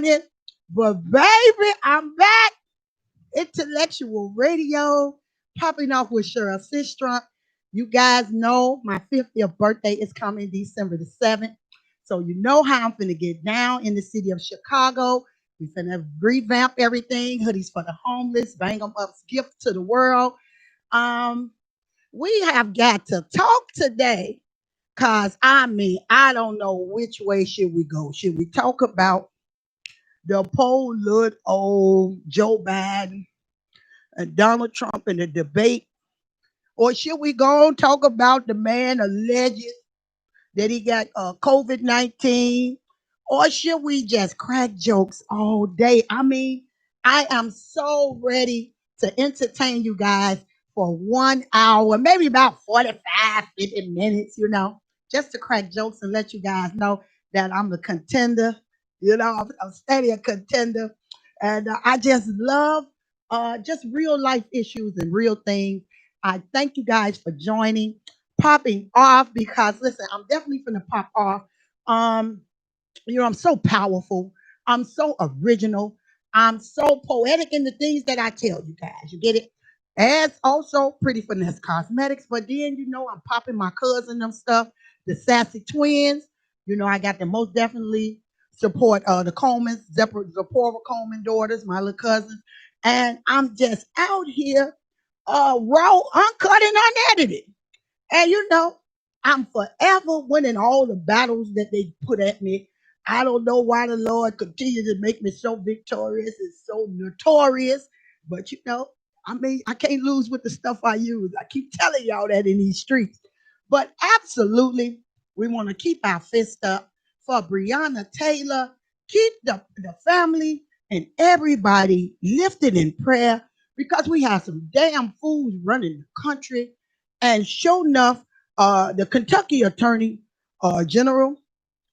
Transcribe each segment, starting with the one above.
it. But baby, I'm back. Intellectual radio, popping off with Cheryl Sistrunk. You guys know my 50th birthday is coming December the 7th. So you know how I'm finna get down in the city of Chicago. We finna revamp everything, hoodies for the homeless, bang them up, gift to the world. Um, we have got to talk today. Cause I mean, I don't know which way should we go. Should we talk about the poor little old Joe Biden and Donald Trump in the debate? Or should we go and talk about the man alleged that he got COVID 19? Or should we just crack jokes all day? I mean, I am so ready to entertain you guys for 1 hour, maybe about 45, 50 minutes, just to crack jokes and let you guys know that I'm a contender. I'm steady a contender. And I just love just real life issues and real things. I thank you guys for joining, popping off, because listen, I'm definitely going to pop off. Um, I'm so powerful. I'm so original. I'm so poetic in the things that I tell you guys. You get it? As also pretty finesse cosmetics, but then I'm popping my cousin them stuff, the sassy twins. I got to most definitely support the Colemans, Zipporah Coleman daughters, my little cousins, and I'm just out here, raw, uncut, and unedited. And I'm forever winning all the battles that they put at me. I don't know why the Lord continues to make me so victorious and so notorious. But I mean, I can't lose with the stuff I use. I keep telling y'all that in these streets. But absolutely, we want to keep our fist up for Breonna Taylor. Keep the family and everybody lifted in prayer because we have some damn fools running the country. And sure enough, the Kentucky attorney general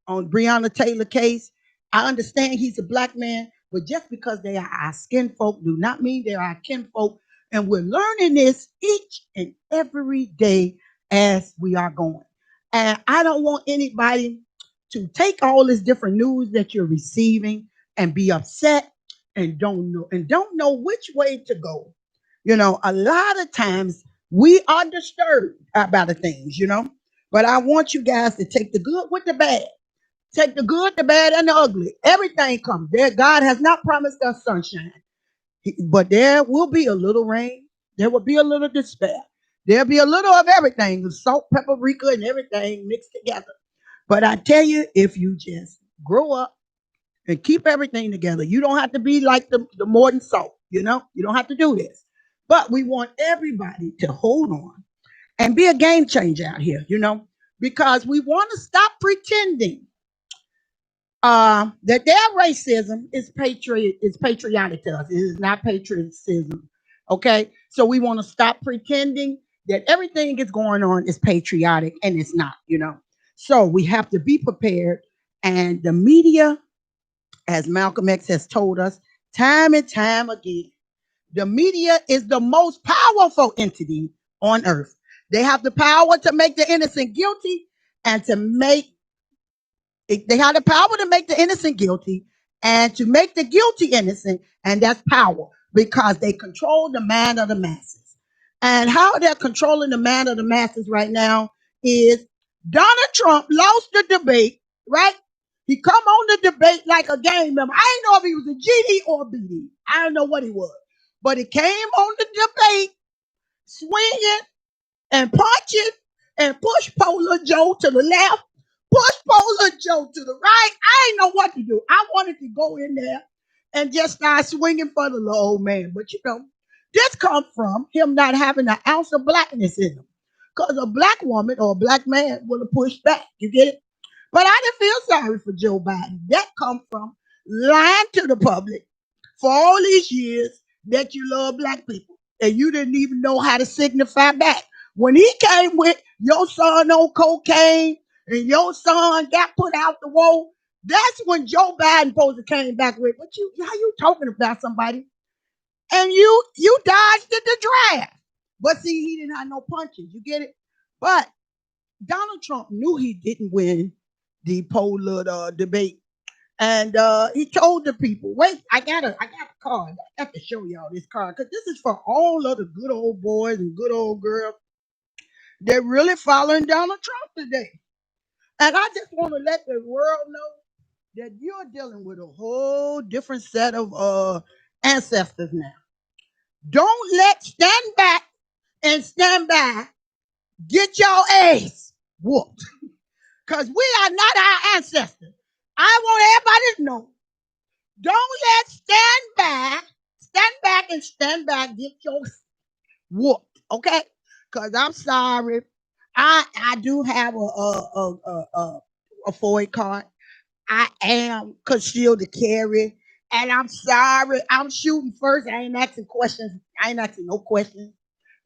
on Breonna Taylor case. I understand he's a black man, but just because they are our skin folk do not mean they're our kinfolk. And we're learning this each and every day as we are going. And I don't want anybody to take all this different news that you're receiving and be upset and don't know which way to go. A lot of times we are disturbed about the things. But I want you guys to take the good with the bad. Take the good, the bad, and the ugly. Everything comes there. God has not promised us sunshine, but there will be a little rain. There will be a little despair. There'll be a little of everything, salt, paprika, and everything mixed together. But I tell you, if you just grow up and keep everything together, you don't have to be like the modern salt. You don't have to do this. But we want everybody to hold on and be a game changer out here, because we want to stop pretending that their racism is patriotic to us. It is not patriotism. Okay, so we want to stop pretending that everything is going on is patriotic and it's not. So we have to be prepared. And the media, as Malcolm X has told us time and time again, the media is the most powerful entity on earth. They have the power to make the innocent guilty and to make they have the power to make the innocent guilty and to make the guilty innocent, and that's power because they control the mind of the masses. And how they're controlling the mind of the masses right now is Donald Trump lost the debate, right? He come on the debate like a game member. I didn't know if he was a GD or a BD. I don't know what he was, but he came on the debate swinging and punching and push Polar Joe to the left, push Polar Joe to the right. I didn't know what to do. I wanted to go in there and just start swinging for the little old man. But this comes from him not having an ounce of blackness in him. Because a black woman or a black man would have pushed back. You get it? But I didn't feel sorry for Joe Biden. That comes from lying to the public for all these years that you love black people. And you didn't even know how to signify back. When he came with your son on cocaine and your son got put out the wall, that's when Joe Biden supposed to came back with, how you talking about somebody? And you dodged the draft. But see, he didn't have no punches. You get it? But Donald Trump knew he didn't win the polar debate. And he told the people, wait, I got a card. I got to show y'all this card because this is for all of the good old boys and good old girls that really following Donald Trump today. And I just want to let the world know that you're dealing with a whole different set of ancestors now. Don't let stand back and stand by get your ass whooped. Because we are not our ancestors. I want everybody to know. Don't let stand back and stand back, get your whooped. Okay? Because I'm sorry. I do have a FOIA card. I am concealed to carry. And I'm sorry. I'm shooting first. I ain't asking questions. I ain't asking no questions.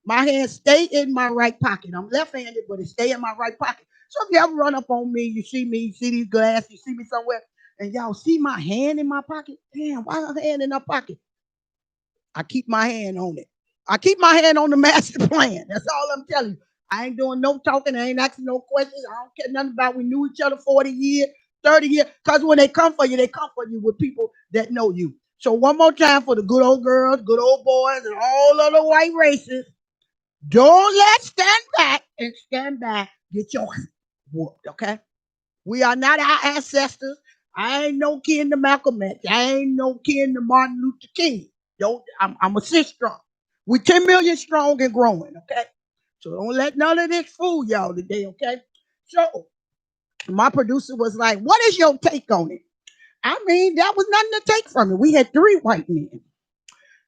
My hands stay in my right pocket. I'm left-handed, but it stay in my right pocket. So if you ever run up on me, you see these glasses, you see me somewhere, and y'all see my hand in my pocket. Damn, why a hand in her pocket? I keep my hand on it. I keep my hand on the master plan. That's all I'm telling you. I ain't doing no talking. I ain't asking no questions. I don't care nothing about we knew each other 40 years, 30 years. Because when they come for you with people that know you. So one more time for the good old girls, good old boys, and all other white races. Don't let stand back and stand back. Get your whooped, okay? We are not our ancestors. I ain't no kin to Malcolm X. I ain't no kin to Martin Luther King. Don't I'm a six strong. We 10 million strong and growing, okay? So don't let none of this fool y'all today, okay? So my producer was like, what is your take on it? I mean, that was nothing to take from it. We had three white men.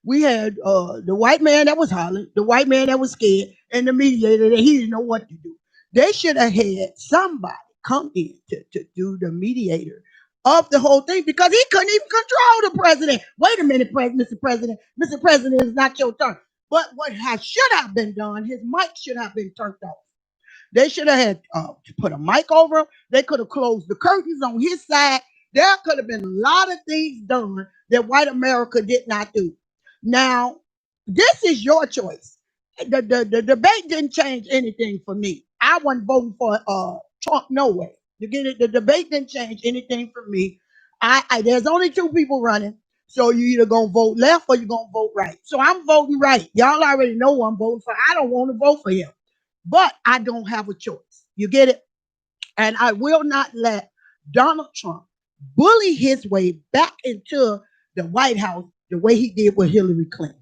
We had the white man that was hollering, the white man that was scared, and the mediator that he didn't know what to do. They should have had somebody come in to do the mediator of the whole thing because he couldn't even control the president. Wait a minute, Mr. President. Mr. President, it's not your turn. But what should have been done, his mic should have been turned off. They should have had put a mic over him. They could have closed the curtains on his side. There could have been a lot of things done that white America did not do. Now, this is your choice. The debate didn't change anything for me. I wasn't voting for Trump no way. You get it? The debate didn't change anything for me. There's only two people running. So you either gonna vote left or you're gonna vote right. So I'm voting right. Y'all already know who I'm voting for. I don't want to vote for him. But I don't have a choice. You get it? And I will not let Donald Trump bully his way back into the White House the way he did with Hillary Clinton.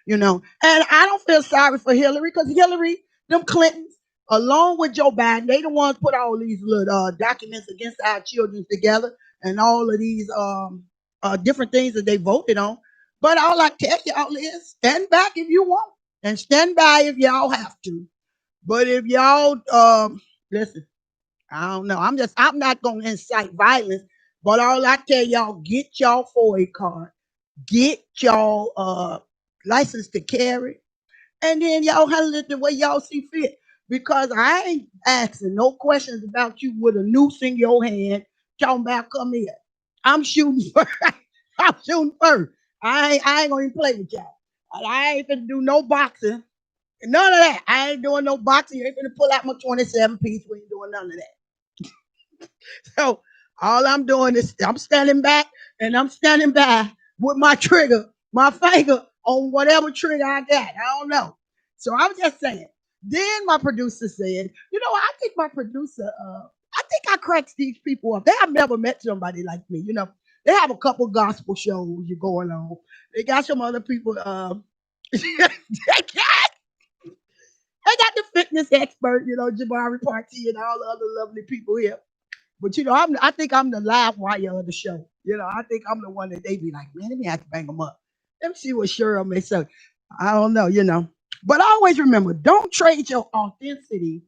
You know, and I don't feel sorry for Hillary because Hillary, them Clintons, along with Joe Biden, they the ones put all these little documents against our children together and all of these different things that they voted on. But all I tell y'all is stand back if you want and stand by if y'all have to. But if y'all listen, I don't know. I'm not gonna incite violence, but all I tell y'all, get y'all FOIA card, get y'all license to carry, and then y'all handle it the way y'all see fit. Because I ain't asking no questions about you with a noose in your hand, talking about come here. I'm shooting first. I'm shooting first. I ain't gonna even play with y'all. I ain't gonna do no boxing. None of that. I ain't doing no boxing. You ain't gonna pull out my 27 piece. We ain't doing none of that. So all I'm doing is I'm standing back and I'm standing by with my trigger, my finger on whatever trigger I got. I don't know. So I'm just saying. Then my producer said, I think my producer, I think I cracks these people up. They have never met somebody like me. They have a couple gospel shows you going on. They got some other people. They got the fitness expert, Jabari Party and all the other lovely people here. But I think I'm the live wire of the show. I think I'm the one that they be like, man, let me have to bang them up. Let me see what Cheryl may say. I don't know. But always remember, don't trade your authenticity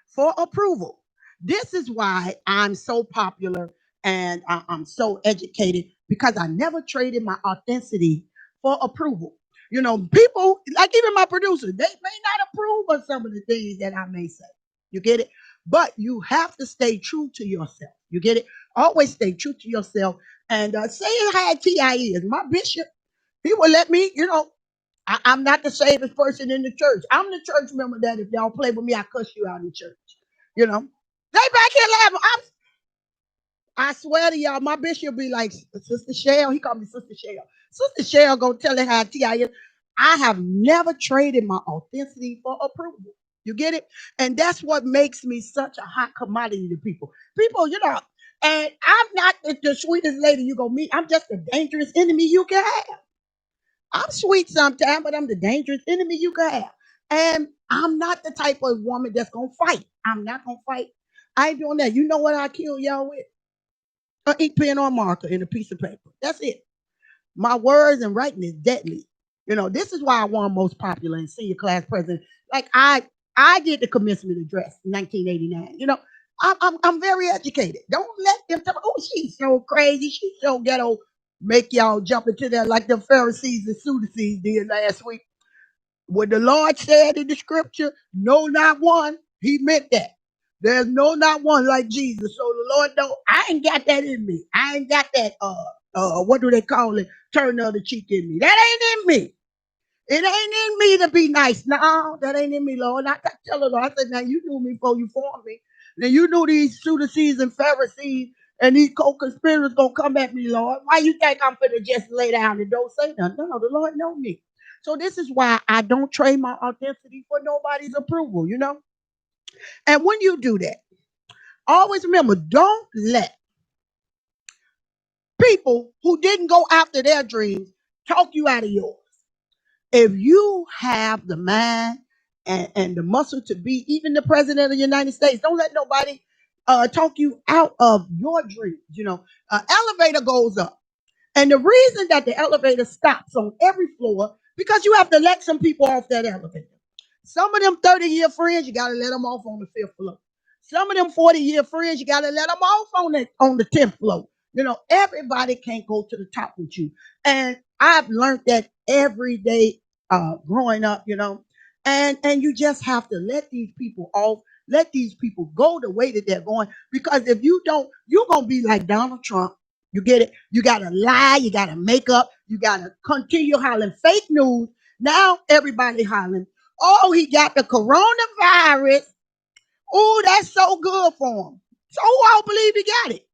for approval. This is why I'm so popular and I'm so educated because I never traded my authenticity for approval. People like even my producer, they may not approve of some of the things that I may say. You get it? But you have to stay true to yourself. You get it? Always stay true to yourself and say how TI is. My bishop, he will let me, I'm not the safest person in the church. I'm the church member that if y'all play with me, I cuss you out in church. You know, they back here laughing. I swear to y'all, my bishop be like, Sister Shell. He called me Sister Shell. Sister Shell gonna tell it how I is. I have never traded my authenticity for approval. You get it? And that's what makes me such a hot commodity to people. People, and I'm not the sweetest lady you gonna meet. I'm just a dangerous enemy you can have. I'm sweet sometimes, but I'm the dangerous enemy you can have. And I'm not the type of woman that's gonna fight. I'm not gonna fight. I ain't doing that. You know what I kill y'all with? An ink pen or a marker and a piece of paper. That's it. My words and writing is deadly. This is why I won most popular and senior class president. Like I did the commencement address in 1989. I'm very educated. Don't let them tell me, oh, she's so crazy, she's so ghetto. Make y'all jump into that like the Pharisees and Sadducees did last week. What the Lord said in the scripture, no, not one, he meant that. There's no not one like Jesus. So the Lord don't, I ain't got that in me. I ain't got that what do they call it? Turn the other cheek in me. That ain't in me. It ain't in me to be nice. No, that ain't in me, Lord. I tell the Lord, I said, now you knew me before you formed me. Now you knew these Sadducees and Pharisees and these co-conspirators gonna come at me, Lord. Why you think I'm gonna just lay down and don't say nothing? No, the Lord know me. So this is why I don't trade my authenticity for nobody's approval. And when you do that, always remember, don't let people who didn't go after their dreams talk you out of yours. If you have the mind and the muscle to be even the president of the United States, don't let nobody talk you out of your dreams. Elevator goes up. And the reason that the elevator stops on every floor, because you have to let some people off that elevator. Some of them 30-year friends, you got to let them off on the fifth floor. Some of them 40-year friends, you got to let them off on the 10th floor. Everybody can't go to the top with you. And I've learned that every day growing up. And you just have to let these people off, let these people go the way that they're going. Because if you don't, you're going to be like Donald Trump. You get it? You got to lie. You got to make up. You got to continue hollering fake news. Now everybody hollering, oh, he got the coronavirus. Oh, that's so good for him. So who all believe he got it?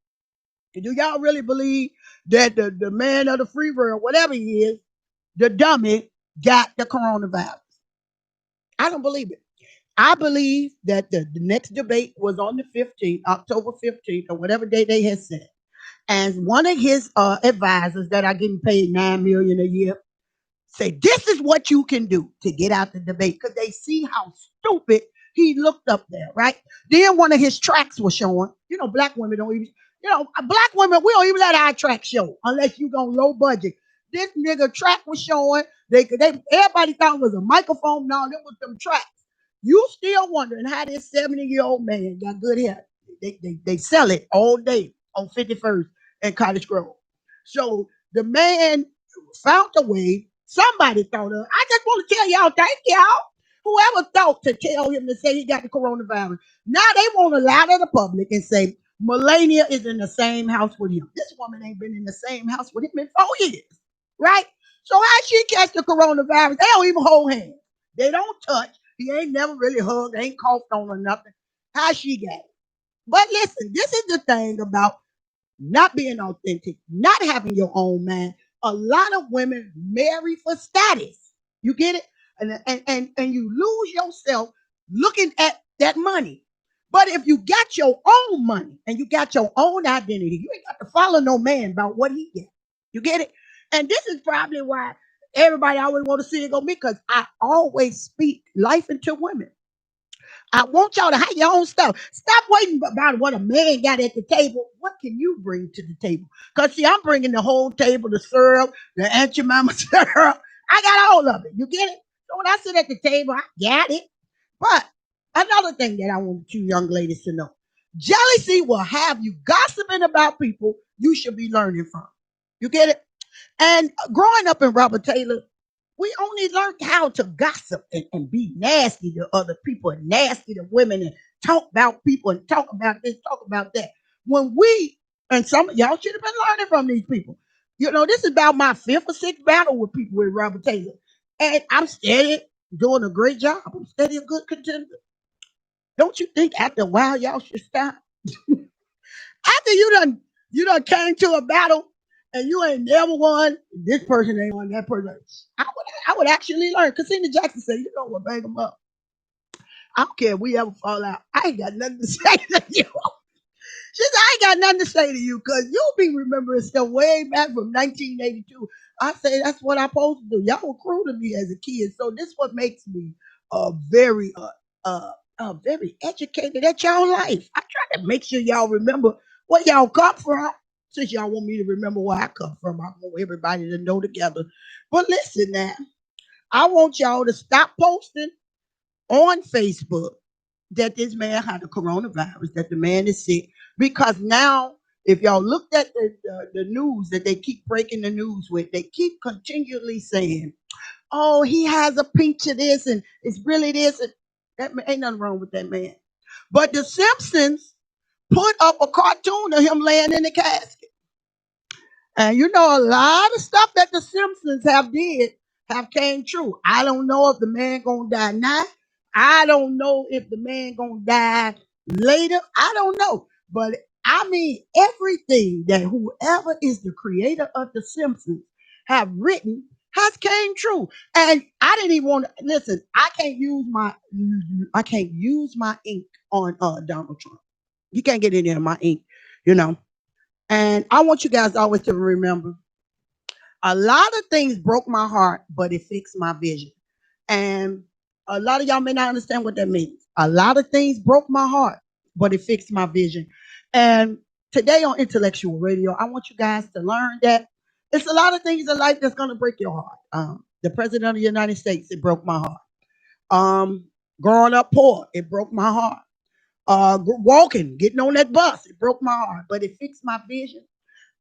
Do y'all really believe that the man of the free world, whatever he is, the dummy, got the coronavirus? I don't believe it. I believe that the next debate was on the 15th, October 15th, or whatever day they had set. And one of his advisors that are getting paid $9 million a year say, this is what you can do to get out the debate, because they see how stupid he looked up there, right? Then one of his tracks was showing. Black women don't even, black women, we don't even let our track show unless you go low budget. This nigga track was showing. Everybody thought it was a microphone. No, it was them tracks. You still wondering how this 70-year-old man got good hair. They sell it all day on 51st and Cottage Grove. So the man found a way. Somebody thought of. I just want to tell y'all, thank y'all. Whoever thought to tell him to say he got the coronavirus. Now they want to lie to the public and say Melania is in the same house with him. This woman ain't been in the same house with him in 4 years, right? So how she catch the coronavirus? They don't even hold hands. They don't touch. He ain't never really hugged, ain't coughed on or nothing. How she got it? But listen, this is the thing about not being authentic, not having your own mind. A lot of women marry for status. You get it? And you lose yourself looking at that money. But if you got your own money and you got your own identity, you ain't got to follow no man about what he get. You get it? And this is probably why everybody always want to see it go me, because I always speak life into women. I want y'all to have your own stuff. Stop waiting about what a man got at the table. What can you bring to the table? Because, see, I'm bringing the whole table, the syrup, the Aunt Jemima syrup. I got all of it. You get it? So when I sit at the table, I got it. But another thing that I want you young ladies to know, jealousy will have you gossiping about people you should be learning from. You get it? And growing up in Robert Taylor, we only learned how to gossip and be nasty to other people and nasty to women and talk about people and talk about this, talk about that. When and some of y'all should have been learning from these people. This is about my fifth or sixth battle with people with Robert Taylor. And I'm steady doing a great job. I'm steady a good contender. Don't you think after a while y'all should stop? After you done You done came to a battle and you ain't never won. This person ain't won, that person. I would actually learn. Christina Jackson said, you know what, bang them up. I don't care if we ever fall out. I ain't got nothing to say to you. She said, I ain't got nothing to say to you because you'll be remembering stuff way back from 1982. I say that's what I'm supposed to do. Y'all were cruel to me as a kid. So this what makes me very very educated at y'all life. I try to make sure y'all remember where y'all come from. Since y'all want me to remember where I come from, I want everybody to know together. But listen now, I want y'all to stop posting on Facebook that this man had the coronavirus, that the man is sick. Because now, if y'all looked at the news that they keep breaking the news with, they keep continually saying, oh, he has a pinch of this and it's really this. And ain't nothing wrong with that man. But the Simpsons put up a cartoon of him laying in the casket. And you know, a lot of stuff that the Simpsons have came true. I don't know if the man gonna die now. I don't know if the man gonna die later. I don't know. But I mean, everything that whoever is the creator of the Simpsons have written has came true. And I didn't even want to listen. I can't use my ink on Donald Trump. You can't get any of my ink, you know. And I want you guys always to remember a lot of things broke my heart, but it fixed my vision. And a lot of y'all may not understand what that means. A lot of things broke my heart, but it fixed my vision. And today on Intellectual Radio, I want you guys to learn that it's a lot of things in life that's going to break your heart. The president of the United States, it broke my heart. Growing up poor, it broke my heart. Walking, getting on that bus, it broke my heart, but it fixed my vision.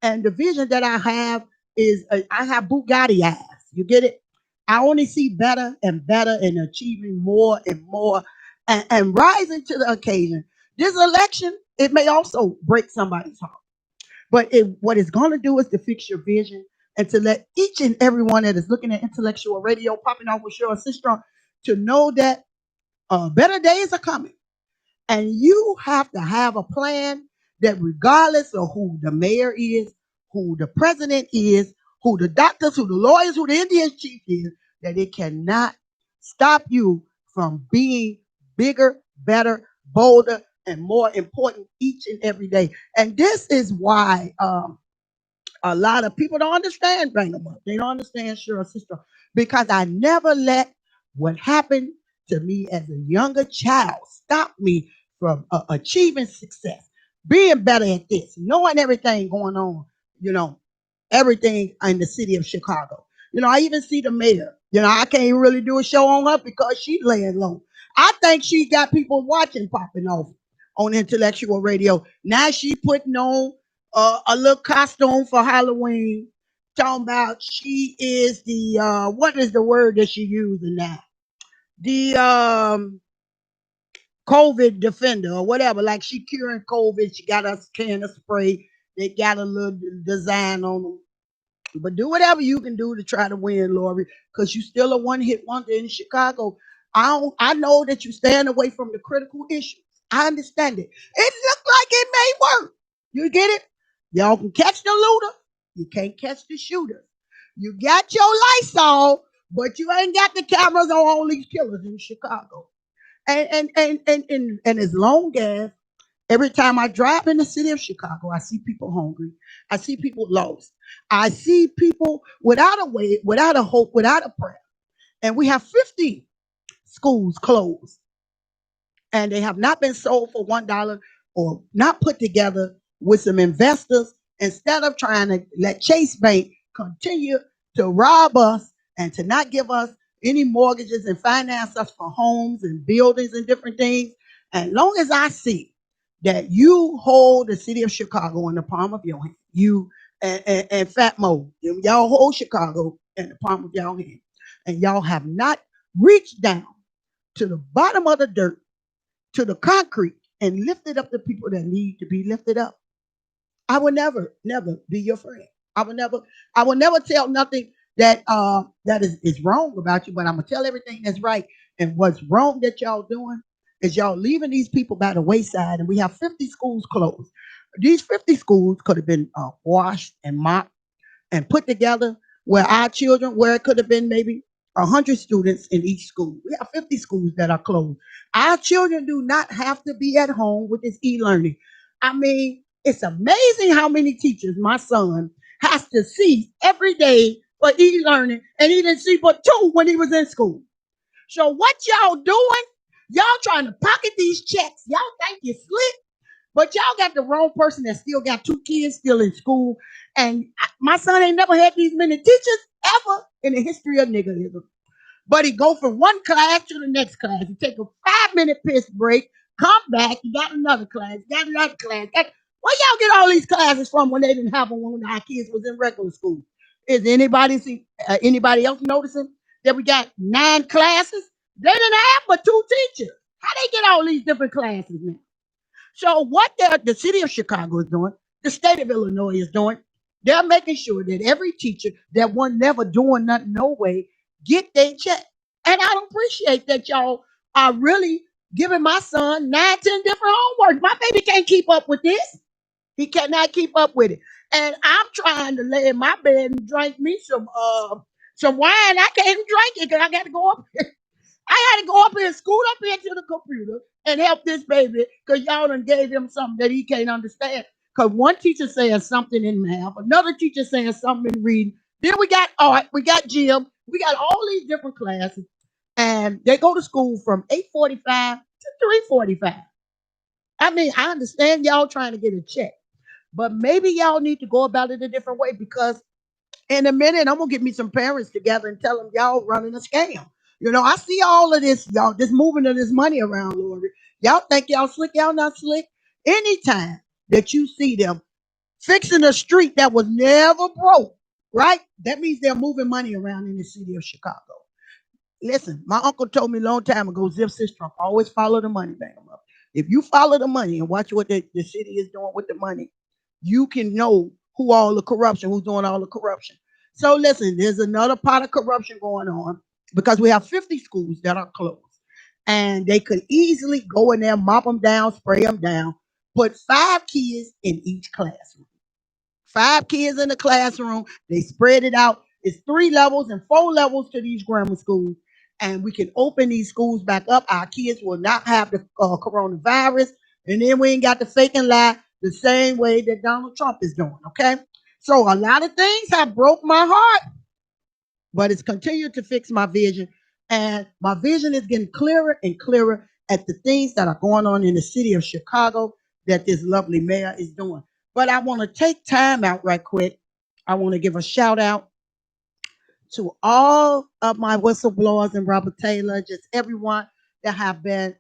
And the vision that I have is I have Bugatti eyes. You get it? I only see better and better and achieving more and more and rising to the occasion. This election, it may also break somebody's heart. But what it's going to do is to fix your vision and to let each and every one that is looking at intellectual radio, popping off with Cheryl Sister, to know that better days are coming. And you have to have a plan that regardless of who the mayor is, who the president is, who the doctors, who the lawyers, who the Indian chief is, that it cannot stop you from being bigger, better, bolder, and more important each and every day. And this is why a lot of people don't understand Bang 'em Up. They don't understand Cheryl Sister because I never let what happened to me as a younger child stop me from achieving success, being better at this, knowing everything going on, you know, everything in the city of Chicago. You know, I even see the mayor. You know, I can't really do a show on her because she's laying low. I think she got people watching Popping Off on intellectual radio. Now she putting on a little costume for Halloween. Talking about she is the what is the word that she using now? The COVID defender or whatever. Like she curing COVID. She got a can of spray. They got a little design on them. But do whatever you can do to try to win, Lori, because you still a one-hit wonder in Chicago. I know that you stand away from the critical issues. I understand it. It looked like it may work. You get it? Y'all can catch the looter. You can't catch the shooter. You got your Lysol, but you ain't got the cameras on all these killers in Chicago. And as long as every time I drive in the city of Chicago, I see people hungry. I see people lost. I see people without a way, without a hope, without a prayer. And we have 50 schools closed. And they have not been sold for $1 or not put together with some investors instead of trying to let Chase Bank continue to rob us and to not give us any mortgages and finance us for homes and buildings and different things. And long as I see that you hold the city of Chicago in the palm of your hand, you and Fat Mo, y'all hold Chicago in the palm of your hand, and y'all have not reached down to the bottom of the dirt, to the concrete, and lifted up the people that need to be lifted up. I will never, never be your friend. I will never tell nothing that is wrong about you, but I'm gonna tell everything that's right. And what's wrong that y'all doing is y'all leaving these people by the wayside, and we have 50 schools closed. These 50 schools could have been washed and mopped and put together where our children, where it could have been maybe 100 students in each school. We have 50 schools that are closed. Our children do not have to be at home with this e-learning. I mean, it's amazing how many teachers my son has to see every day for e-learning, and he didn't see but two when he was in school. So what y'all doing? Y'all trying to pocket these checks. Y'all think you're slick, but y'all got the wrong person that still got two kids still in school. And my son ain't never had these many teachers ever in the history of niggerism. But he go from one class to the next class. He take a 5-minute piss break, come back, he got another class, got another class. Where y'all get all these classes from when they didn't have them when our kids was in regular school? Is anybody else noticing that we got 9 classes? They didn't have but 2 teachers. How they get all these different classes now? So what the city of Chicago is doing, the state of Illinois is doing, they're making sure that every teacher that wasn't never doing nothing no way get their check. And I appreciate that y'all are really giving my son 9, 10 different homeworks. My baby can't keep up with this. He cannot keep up with it. And I'm trying to lay in my bed and drink me some wine. I can't even drink it because I got to go up. I got to go up here and scoot up here to the computer and help this baby because y'all done gave him something that he can't understand. Because one teacher saying something in math, another teacher saying something in reading. Then we got art, we got gym, we got all these different classes. And they go to school from 8:45 to 3:45. I mean, I understand y'all trying to get a check, but maybe y'all need to go about it a different way because in a minute, I'm gonna get me some parents together and tell them y'all running a scam. I see all of this, y'all, this moving of this money around, Lori. Y'all think y'all slick, y'all not slick. Anytime that you see them fixing a street that was never broke, right? That means they're moving money around in the city of Chicago. Listen, my uncle told me a long time ago, Zip System, always follow the money, bang 'em up. If you follow the money and watch what the city is doing with the money, you can know who's doing all the corruption. So listen, there's another pot of corruption going on because we have 50 schools that are closed. And they could easily go in there, mop them down, spray them down, put 5 kids in each classroom. 5 kids in the classroom. They spread it out. It's 3 levels and 4 levels to these grammar schools. And we can open these schools back up. Our kids will not have the coronavirus. And then we ain't got to fake and lie the same way that Donald Trump is doing. Okay. So a lot of things have broke my heart, but it's continued to fix my vision. And my vision is getting clearer and clearer at the things that are going on in the city of Chicago that this lovely mayor is doing. But I want to take time out right quick. I want to give a shout out to all of my whistleblowers and Robert Taylor, just everyone that have been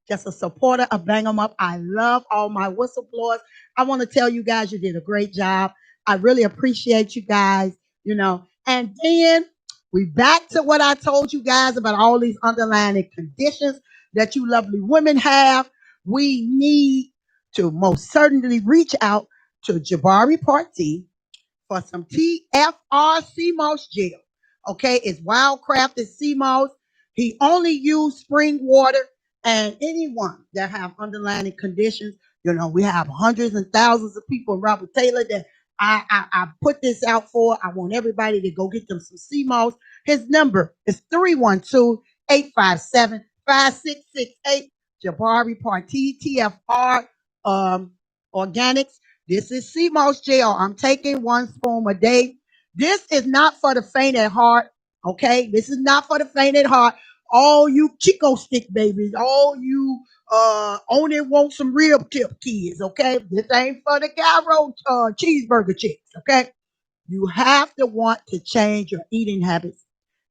just a supporter of Bang 'em Up. I love all my whistleblowers. I want to tell you guys you did a great job. I really appreciate you guys. And then we back to what I told you guys about all these underlying conditions that you lovely women have. We need to most certainly reach out to Jabari Party for some TFR CMOS gel. Okay, it's wildcrafted CMOS. He only used spring water. And anyone that have underlying conditions, we have hundreds and thousands of people, Robert Taylor, that I put this out for. I want everybody to go get them some CMOS. His number is 312-857-5668. Jabari Party, TFR Organics. This is CMOS gel. I'm taking 1 spoon a day. This is not for the faint at heart. Okay, this is not for the faint at heart. All you Chico stick babies, all you only want some rib tip kids. Okay, this ain't for the gyro cheeseburger chicks. Okay, you have to want to change your eating habits.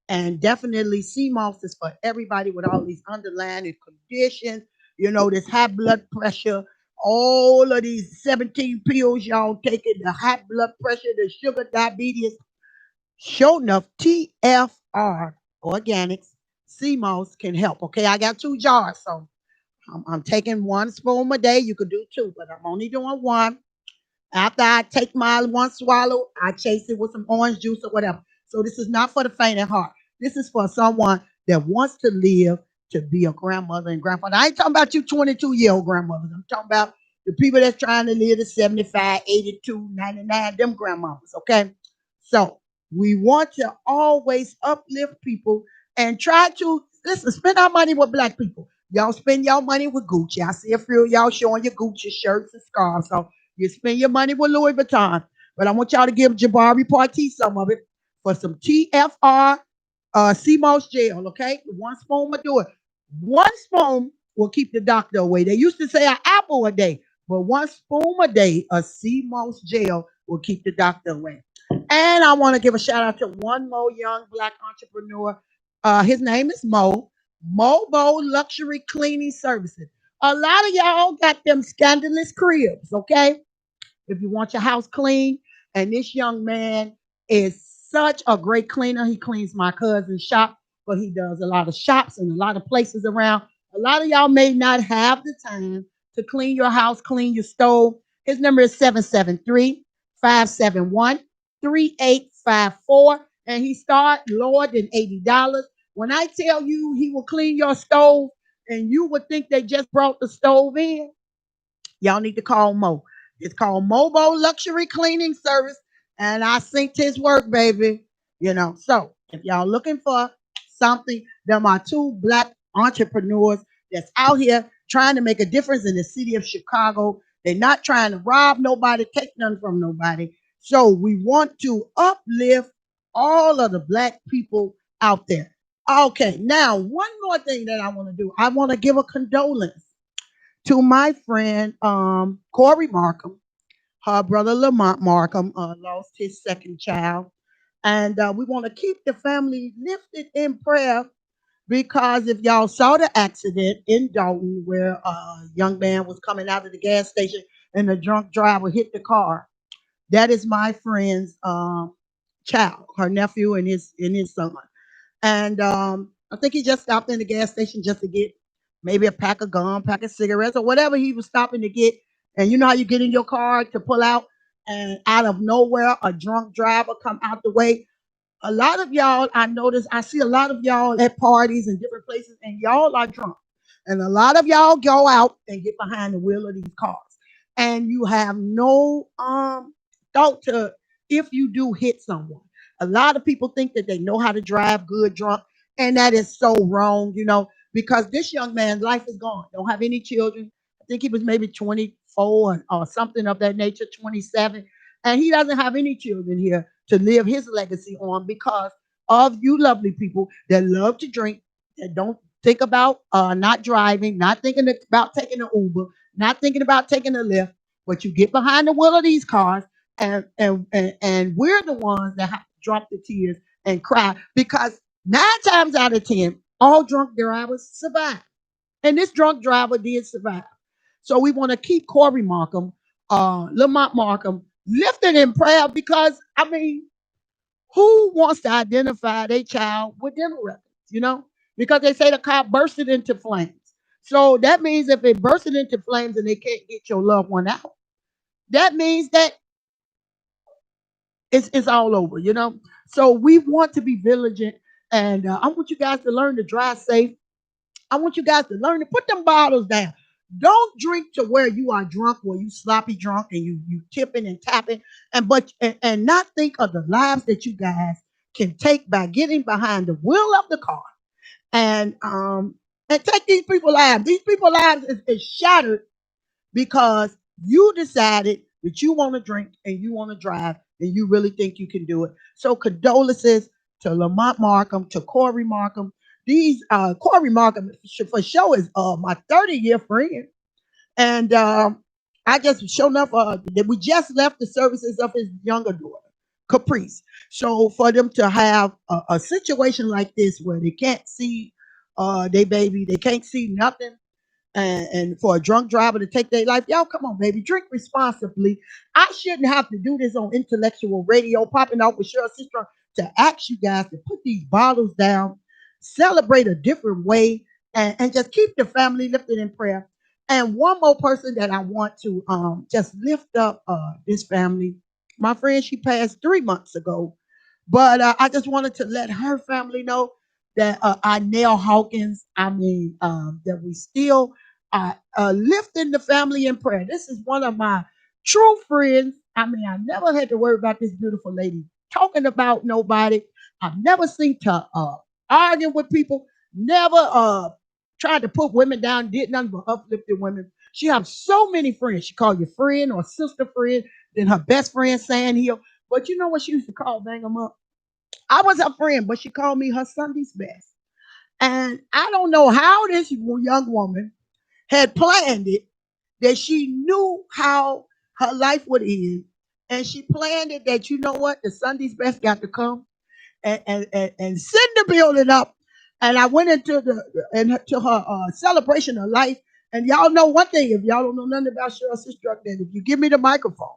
And definitely CMOS is for everybody with all these underlying conditions, this high blood pressure, all of these 17 pills y'all taking, the high blood pressure, the sugar, diabetes. Sure enough, TFR Organics CMOS can help. Okay, I got 2 jars, so I'm taking 1 spoon a day. You could do 2, but I'm only doing 1. After I take my 1 swallow, I chase it with some orange juice or whatever. So this is not for the faint at heart. This is for someone that wants to live to be a grandmother and grandfather. I ain't talking about you 22-year-old grandmothers. I'm talking about The people that's trying to live to 75, 82, 99, them grandmamas, okay? So we want to always uplift people and try to, listen, spend our money with black people. Y'all spend your money with Gucci. I see a few of y'all showing your Gucci shirts and scarves. So you spend your money with Louis Vuitton. But I want y'all to give Jabari Party some of it for some TFR CMOS gel, okay? One spoon will do it. One spoon will keep the doctor away. They used to say an apple a day, but one spoon a day of CMOS gel will keep the doctor away. And I want to give a shout out to one more young black entrepreneur. His name is Mo. Mobo Luxury Cleaning Services. A lot of y'all got them scandalous cribs, okay? If you want your house clean, and this young man is such a great cleaner. He cleans my cousin's shop, but he does a lot of shops and a lot of places around. A lot of y'all may not have the time to clean your house, clean your stove. His number is 773-571-3854. And he starts lower than $80. When I tell you he will clean your stove and you would think they just brought the stove in, y'all need to call Mo. It's called Mobo Luxury Cleaning Service, and I synced his work, baby. So if y'all looking for something, them are two black entrepreneurs that's out here trying to make a difference in the city of Chicago. They're not trying to rob nobody, take nothing from nobody. So we want to uplift all of the black people out there. Okay, now one more thing that I want to do. I want to give a condolence to my friend Corey Markham. Her brother Lamont Markham lost his second child. And we want to keep the family lifted in prayer because if y'all saw the accident in Dalton where a young man was coming out of the gas station and the drunk driver hit the car, that is my friend's child, her nephew and his son. And I think he just stopped in the gas station just to get maybe a pack of gum, pack of cigarettes, or whatever he was stopping to get. And you know how you get in your car to pull out, and out of nowhere, a drunk driver come out the way. A lot of y'all, I notice, I see a lot of y'all at parties and different places, and y'all are drunk. And a lot of y'all go out and get behind the wheel of these cars. And you have no thought to if you do hit someone. A lot of people think that they know how to drive good drunk, and that is so wrong, because this young man's life is gone. Don't have any children. I think he was maybe 24 or something of that nature, 27. And he doesn't have any children here to live his legacy on because of you lovely people that love to drink, that don't think about not driving, not thinking about taking an Uber, not thinking about taking a lift, but you get behind the wheel of these cars and we're the ones that have to drop the tears and cry because 9 times out of 10, all drunk drivers survive. And this drunk driver did survive. So we want to keep Corey Markham, Lamont Markham, lifted in prayer because, I mean, who wants to identify their child with dental records, Because they say the car bursted into flames. So that means if it bursted into flames and they can't get your loved one out, that means that it's all over. So we want to be vigilant, and I want you guys to learn to drive safe. I want you guys to learn to put them bottles down. Don't drink to where you are drunk, where you sloppy drunk and you tipping and tapping, and not think of the lives that you guys can take by getting behind the wheel of the car and take these people's lives. These people's lives is shattered because you decided that you want to drink and you want to drive and you really think you can do it. So condolences to Lamont Markham, to Corey Markham. These Corey Markham for sure is my 30-year friend. And I just show enough that we just left the services of his younger daughter, Caprice. So for them to have a situation like this where they can't see their baby, they can't see nothing, and for a drunk driver to take their life, y'all come on, baby, drink responsibly. I shouldn't have to do this on intellectual radio, popping off with Cheryl Sister to ask you guys to put these bottles down, celebrate a different way, and just keep the family lifted in prayer. And one more person that I want to just lift up this family. My friend, she passed 3 months ago, but I just wanted to let her family know that Inell Hawkins, that we still lifting the family in prayer. This is one of my true friends. I mean, I never had to worry about this beautiful lady talking about nobody. I've never seen her argue with people. Never tried to put women down. Did nothing but uplifting women. She has so many friends. She called your friend or sister friend. Then her best friend Sand Hill. But you know what she used to call bang them up? I was her friend, but she called me her Sunday's best. And I don't know how this young woman had planned it, that she knew how her life would end. And she planned it that, you know what, the Sunday's best got to come and send the building up. And I went into to her celebration of life. And y'all know one thing, if y'all don't know nothing about Cheryl Sister, then if you give me the microphone,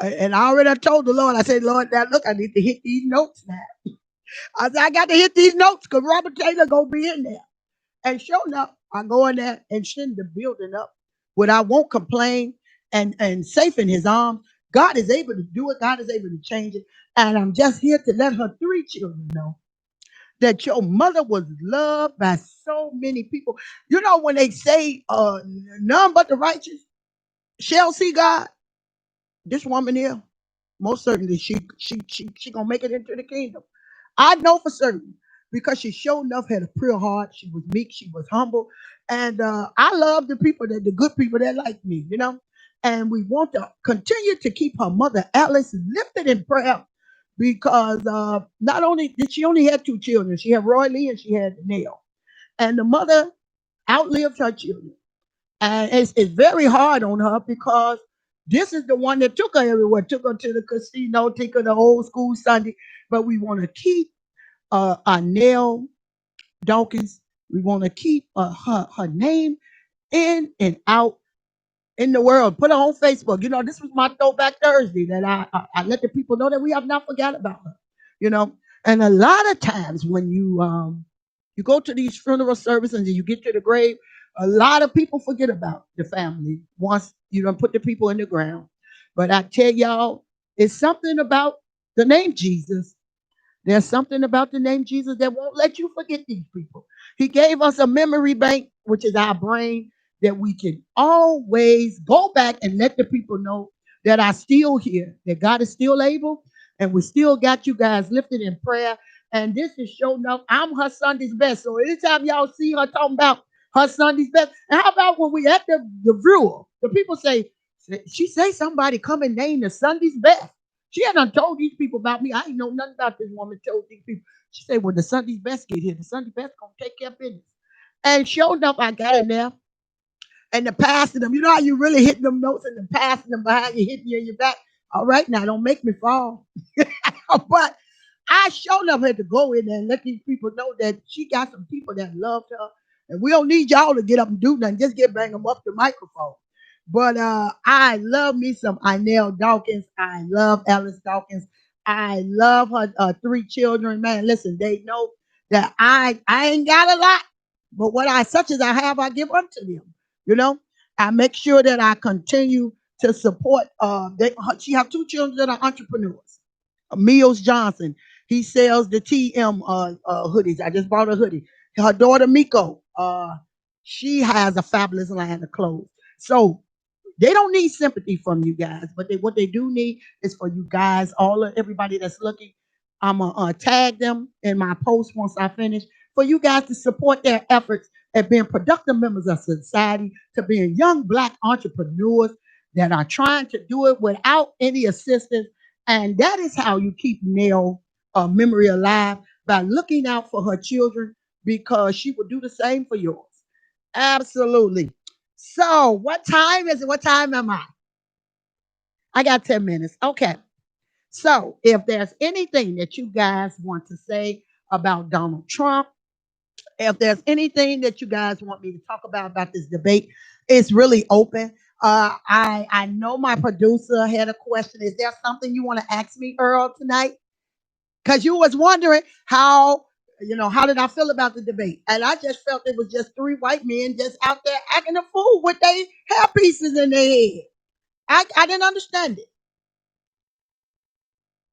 and I already told the Lord, I said, Lord, now look, I need to hit these notes now. I said, I got to hit these notes because Robert Taylor going to be in there. And sure enough, I go in there and send the building up where I won't complain and safe in his arms. God is able to do it. God is able to change it. And I'm just here to let her three children know that your mother was loved by so many people. You know, when they say none but the righteous shall see God, this woman here, most certainly she gonna make it into the kingdom. I know for certain because she sure enough had a pure heart. She was meek, she was humble, and I love the good people that like me, you know. And we want to continue to keep her mother Alice lifted in prayer because not only did she only had two children, she had Roy Lee and she had Nell, and the mother outlived her children. And it's very hard on her because this is the one that took her everywhere, took her to the casino, took her to old school Sunday. But we want to keep Nell Dawkins. We want to keep her name in and out in the world. Put her on Facebook. You know, this was my throwback Thursday that I let the people know that we have not forgot about her. You know, and a lot of times when you go to these funeral services and you get to the grave, a lot of people forget about the family once you don't put the people in the ground. But I tell y'all, it's something about the name Jesus. There's something about the name Jesus that won't let you forget these people. He gave us a memory bank, which is our brain, that we can always go back and let the people know that are still here, that God is still able, and we still got you guys lifted in prayer. And this is showing up. I'm her Sunday's best. So anytime y'all see her talking about her Sunday's best, and how about when we at the viewer, the people say, she say somebody come and name the Sunday's best. She had done told these people about me. I ain't know nothing about this woman. Told these people. She said, "When the Sunday's best get here, the Sunday best gonna take care of business." And sure enough, I got in there and the passing them. You know how you really hitting them notes and then passing them behind you, hitting you in your back. All right, now don't make me fall. But I sure enough had to go in there and let these people know that she got some people that loved her, and we don't need y'all to get up and do nothing. Just get bang them up the microphone. But I love me some Inell Dawkins. I love Alice Dawkins. I love her three children. Man, listen, they know that I ain't got a lot, but what I such as I have, I give unto them. You know, I make sure that I continue to support. She have two children that are entrepreneurs. Mills Johnson, he sells the TM hoodies. I just bought a hoodie. Her daughter Miko, she has a fabulous line of clothes. So they don't need sympathy from you guys, but what they do need is for you guys, everybody that's looking. I'm gonna tag them in my post once I finish for you guys to support their efforts at being productive members of society, to being young black entrepreneurs that are trying to do it without any assistance. And that is how you keep Nell memory alive, by looking out for her children, because she will do the same for yours. Absolutely. So, what time is it? What time am I? I got 10 minutes. Okay. So, if there's anything that you guys want to say about Donald Trump, if there's anything that you guys want me to talk about this debate, it's really open. I know my producer had a question. Is there something you want to ask me, Earl, tonight? Because you was wondering how did I feel about the debate? And I just felt it was just three white men just out there acting a fool with their hair pieces in their head. I didn't understand it.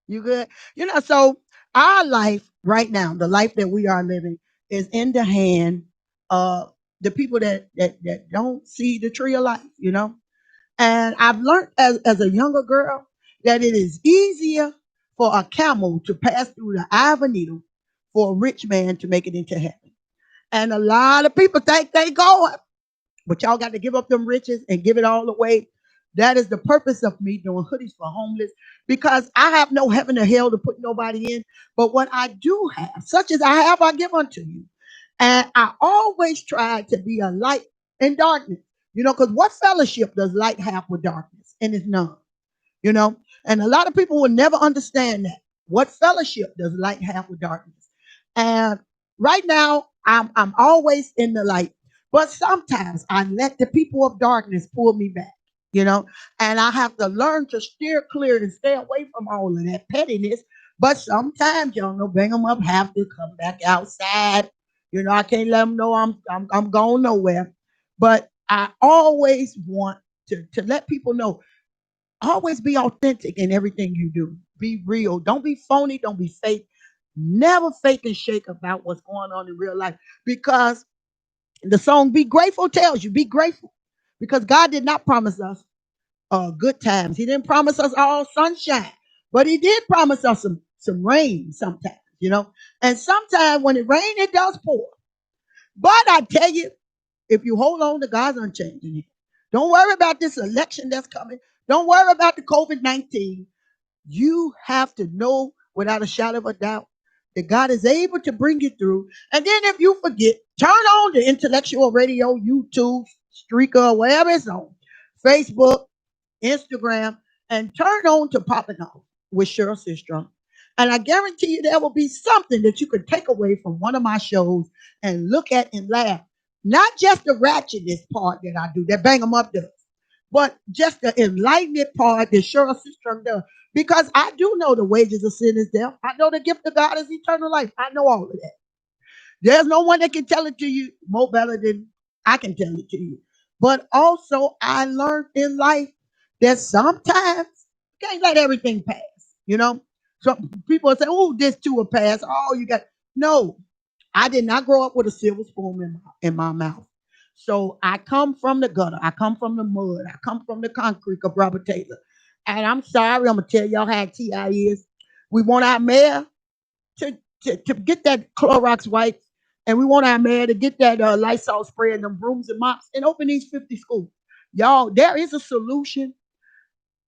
You good? So our life right now, the life that we are living, is in the hand of the people that don't see the tree of life. And I've learned as a younger girl that it is easier for a camel to pass through the eye of a needle for a rich man to make it into heaven. And a lot of people think they going, but y'all got to give up them riches and give it all away. That is the purpose of me doing hoodies for homeless, because I have no heaven or hell to put nobody in. But what I do have, such as I have, I give unto you. And I always try to be a light in darkness, because what fellowship does light have with darkness? And it's none, you know. And a lot of people will never understand that. What fellowship does light have with darkness? And right now, I'm always in the light, but sometimes I let the people of darkness pull me back, you know. And I have to learn to steer clear and stay away from all of that pettiness. But sometimes, y'all know, bring them up, have to come back outside. I can't let them know I'm going nowhere. But I always want to let people know. Always be authentic in everything you do. Be real. Don't be phony. Don't be fake. Never fake and shake about what's going on in real life. Because the song Be Grateful tells you, be grateful. Because God did not promise us good times. He didn't promise us all sunshine. But he did promise us some rain sometimes. And sometimes when it rains, it does pour. But I tell you, if you hold on to God's unchanging hand, don't worry about this election that's coming. Don't worry about the COVID-19. You have to know without a shadow of a doubt that God is able to bring you through. And then if you forget, turn on the Intellectual Radio, YouTube, Streaker, wherever it's on, Facebook, Instagram, and turn on to Poppin Off with Cheryl Sistrom. And I guarantee you there will be something that you could take away from one of my shows and look at and laugh. Not just the ratchetness part that I do, that Bang 'em Up does, but just the enlightenment part that Cheryl Sistrom does. Because I do know the wages of sin is death. I know the gift of God is eternal life. I know all of that. There's no one that can tell it to you more better than I can tell it to you. But also, I learned in life that sometimes you can't let everything pass. Some people say, oh, this too will pass. Oh, you got. No, I did not grow up with a silver spoon in my mouth. So I come from the gutter. I come from the mud. I come from the concrete of Robert Taylor. And I'm sorry, I'm going to tell y'all how TI is. We want our mayor to get that Clorox wipes, and we want our mayor to get that Lysol spray and them brooms and mops and open these 50 schools. Y'all, there is a solution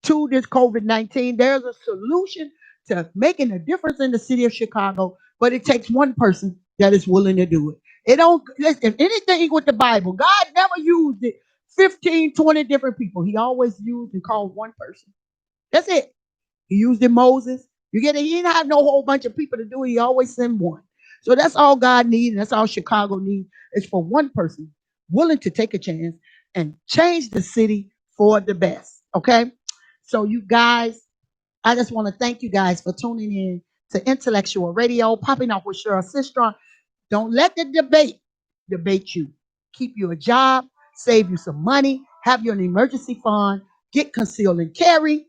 to this COVID-19. There's a solution to making a difference in the city of Chicago, but it takes one person that is willing to do it. It don't listen, anything with the Bible. God never used it 15, 20 different people. He always used and called one person. That's it. He used it Moses. You get it? He didn't have no whole bunch of people to do it. He always sent one. So that's all God needs, and that's all Chicago needs, is for one person willing to take a chance and change the city for the best. Okay? So you guys, I just want to thank you guys for tuning in to Intellectual Radio, Popping Off with Cheryl Sistron. Don't let the debate you. Keep you a job, save you some money, have you an emergency fund, get concealed and carry.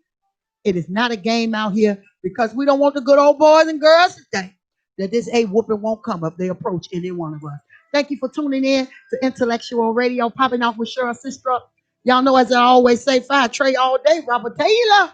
It is not a game out here, because we don't want the good old boys and girls to think that this A whooping won't come if they approach any one of us. Thank you for tuning in to Intellectual Radio, Popping Off with Cheryl Sistron. Y'all know, as I always say, fire Trey all day, Robert Taylor.